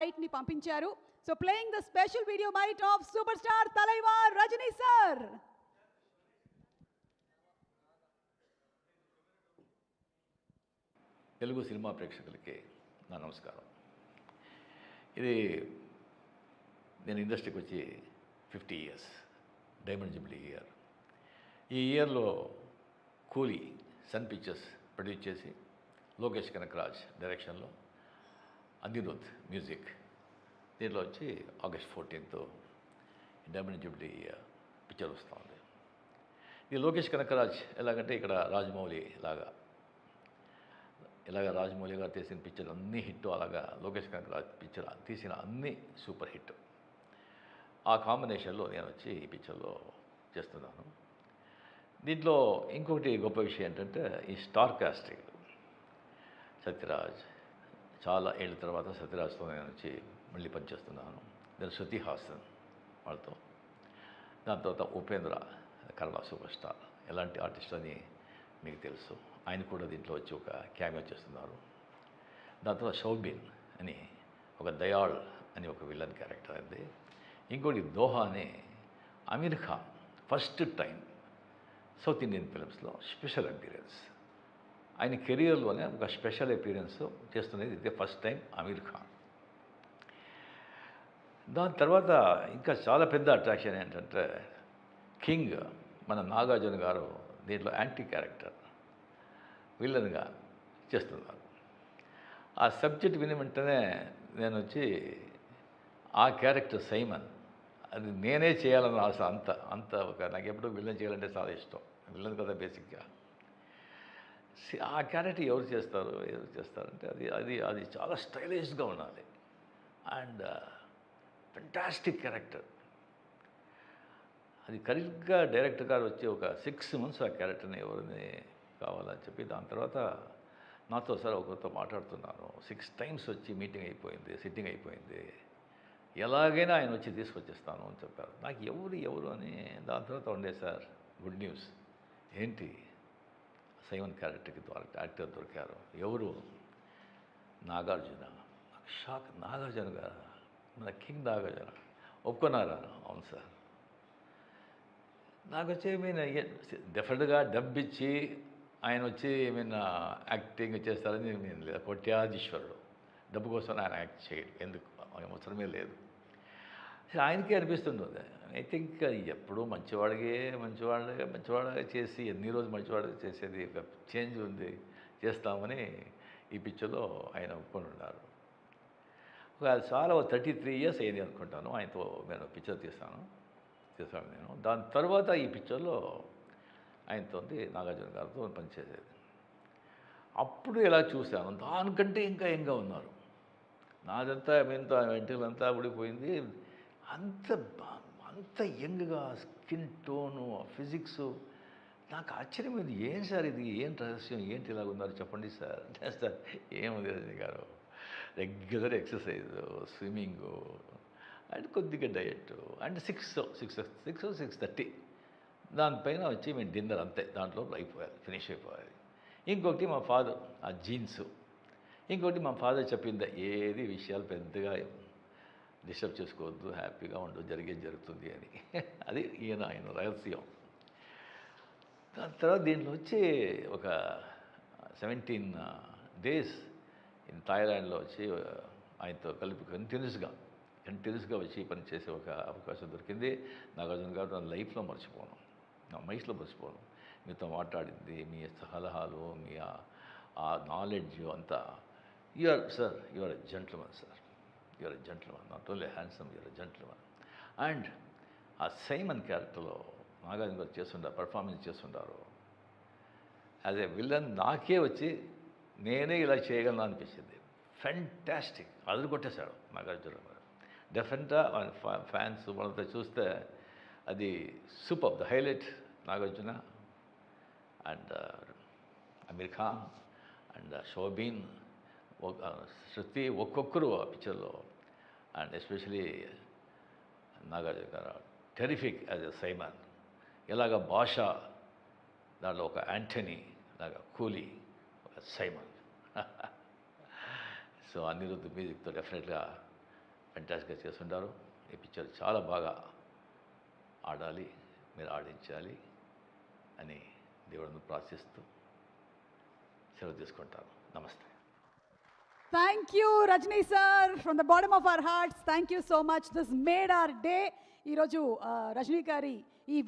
Byte ని పంపించారు. So playing the special video bite of super star Thalaiva Rajini sir. Telugu cinema ప్రేక్షకులకి నా నమస్కారం. ఇది నేను ఇండస్ట్రీకి వచ్చి 50 years, డైమండ్ జూబ్లీ ఇయర్. ఈ ఇయర్లో కూలీ సన్ పిక్చర్స్ ప్రొడ్యూస్ చేసి లోకేష్ కనకరాజ్ డైరెక్షన్లో అనిరుద్ మ్యూజిక్ దీంట్లో వచ్చి August 14th diamond Jubilee picture వస్తుంది. ఇది లోకేష్ కనకరాజ్ ఎలాగంటే ఇక్కడ రాజమౌళి ఇలాగ రాజమౌళి గారు తీసిన పిక్చర్ అన్నీ హిట్, అలాగా లోకేష్ కనకరాజ్ పిక్చర్ తీసిన అన్నీ సూపర్ హిట్. ఆ కాంబినేషన్లో నేను వచ్చి ఈ పిక్చర్లో చేస్తున్నాను. దీంట్లో ఇంకొకటి గొప్ప విషయం ఏంటంటే ఈ స్టార్ కాస్టింగ్. సత్యరాజ్, చాలా ఏళ్ళ తర్వాత సత్యరాజ్తో నేను వచ్చి మళ్ళీ పనిచేస్తున్నాను. నేను శృతి హాసన్ వాళ్ళతో, దాని తర్వాత ఉపేంద్ర కన్నడ సూపర్ స్టార్, ఎలాంటి ఆర్టిస్ట్ అని మీకు తెలుసు, ఆయన కూడా దీంట్లో వచ్చి ఒక క్యామియో చేస్తున్నారు. దాని తర్వాత షౌబీన్ అని ఒక దయాళ్ అని ఒక విలన్ క్యారెక్టర్ అయింది. ఇంకోటి దోహా అని Aamir Khan first time south Indian ఫిలిమ్స్లో స్పెషల్ అపీరెన్స్, ఆయన కెరియర్లోనే ఒక స్పెషల్ అపీరెన్స్ చేస్తున్నది ఇదే ఫస్ట్ టైం అమీర్ ఖాన్. దాని తర్వాత ఇంకా చాలా పెద్ద అట్రాక్షన్ ఏంటంటే కింగ్ మన నాగార్జున గారు దీంట్లో యాంటీ క్యారెక్టర్ విలన్గా చేస్తున్నారు. ఆ సబ్జెక్ట్ విని వెంటనే నేను వచ్చి ఆ క్యారెక్టర్ సైమన్ అది నేనే చేయాలని ఆశ. అంత ఒక నాకు ఎప్పుడు విలన్ చేయాలంటే చాలా ఇష్టం, విలన్ కదా బేసిక్గా. ఆ క్యారెక్టర్ ఎవరు చేస్తారంటే అది చాలా స్టైలిష్గా ఉండాలి అండ్ ఫెంటాస్టిక్ క్యారెక్టర్. అది కరెక్ట్గా డైరెక్టర్ గారు వచ్చి ఒక 6 months ఆ క్యారెక్టర్ని ఎవరిని కావాలని చెప్పి దాని తర్వాత నాతో సార్ ఒకరితో మాట్లాడుతున్నాను. 6 times వచ్చి మీటింగ్ అయిపోయింది, సిట్టింగ్ అయిపోయింది, ఎలాగైనా ఆయన వచ్చి తీసుకొచ్చేస్తాను అని చెప్పారు. నాకు ఎవరు అని దాని తర్వాత ఉండే సార్ గుడ్ న్యూస్ ఏంటి సైమన్ క్యారెక్టర్కి యాక్టర్ దొరికారు. ఎవరు? నాగార్జున. నాకు షాక్. నాగార్జున గారు, మన కింగ్ నాగార్జున ఒప్పుకున్నారా? అవును సార్. నాకు వచ్చి డెఫినెట్గా డబ్ ఇచ్చి ఆయన వచ్చి యాక్టింగ్ చేస్తారని నేను లేదు. కోట్యాధీశ్వరుడు, డబ్బు కోసం ఆయన యాక్ట్ చేయడు, ఎందుకు అవసరమే లేదు. ఆయనకే అనిపిస్తుంటుంది. ఐ థింక్ ఎప్పుడూ మంచివాళ్ళగా చేసి ఎన్ని రోజులు మంచివాళ్ళగా చేసేది ఒక చేంజ్ ఉంది, చేస్తామని ఈ పిక్చర్లో ఆయన ఒప్పుకొని ఉన్నారు. చాలా 33 years అయింది అనుకుంటాను ఆయనతో నేను పిక్చర్ చేశాను నేను. దాని తర్వాత ఈ పిక్చర్లో ఆయనతో నాగార్జున గారితో పనిచేసేది. అప్పుడు ఎలా చూశాను, దానికంటే ఇంకా యంగ్గా ఉన్నారు. నాదంతా వెంటలంతా ఊడిపోయింది. అంత యంగ్గా స్కిన్ టోను, ఫిజిక్స్ నాకు ఆశ్చర్యమైంది. ఏం సార్ ఇది, ఏం రహస్యం, ఏంటి ఇలాగ ఉన్నారు చెప్పండి సార్. సార్ ఏముంది రజనీ గారు, రెగ్యులర్ ఎక్సర్సైజ్, స్విమ్మింగు అండ్ కొద్దిగా డయట్ అండ్ 6:30 దానిపైన వచ్చి మేము డిన్నర్, అంతే, దాంట్లో ఫినిష్ అయిపోవాలి. ఇంకొకటి మా ఫాదర్ ఆ జీన్స్, ఇంకొకటి మా ఫాదర్ చెప్పింది ఏది విషయాలు పెద్దగా డిస్టర్బ్ చేసుకోవద్దు, హ్యాపీగా ఉండు, జరిగేది జరుగుతుంది అని. అది ఆయన రహస్యం. దాని తర్వాత దీంట్లో వచ్చి ఒక 17 days ఇన్ థాయిలాండ్లో వచ్చి ఆయనతో కలిపి కంటిన్యూస్గా వచ్చి పని చేసే ఒక అవకాశం దొరికింది. నాగార్జున గారు నా లైఫ్లో మర్చిపోను, నా మైస్లో మర్చిపోను. మీతో మాట్లాడింది, మీ సలహాలు, మీ ఆ నాలెడ్జ్ అంతా. You are a gentleman sir, you are a gentleman, not only handsome, you are a gentleman. And ఆ సైమన్ క్యారెక్టర్లో నాగార్జున గారు పర్ఫార్మెన్స్ చేస్తుంటారు యాజ్ ఏ విలన్. నాకే వచ్చి నేనే ఇలా చేయగలను అనిపించింది. ఫెంటాస్టిక్, అదరుకొట్టేశాడు నాగార్జున గారు. డెఫినెట్గా ఫ్యాన్స్ వాళ్ళతో చూస్తే అది super. The highlight Nagarjuna and Aamir Khan and షోబీన్, శృతి, ఒక్కొక్కరు ఆ పిక్చర్లో. అండ్ ఎస్పెషలీ నాగార్జున గారు టెరిఫిక్ యాజ్ ఎ సైమన్. ఇలాగ భాష దాంట్లో ఒక యాంటనీ లాగా, కూలీ ఒక సైమన్. సో అనిరుద్ మ్యూజిక్తో డెఫినెట్గా ఫెంటాస్టిక్గా చేస్తుంటారు. ఈ పిక్చర్ చాలా బాగా ఆడాలి, మీరు ఆడించాలి అని దేవుడిని ప్రార్థిస్తూ సెలవు తీసుకుంటాను. నమస్తే. Thank you, Rajni sir, from the bottom of our hearts. Thank you so much. This made our day. ఈరోజు రజనీ గారి ఈ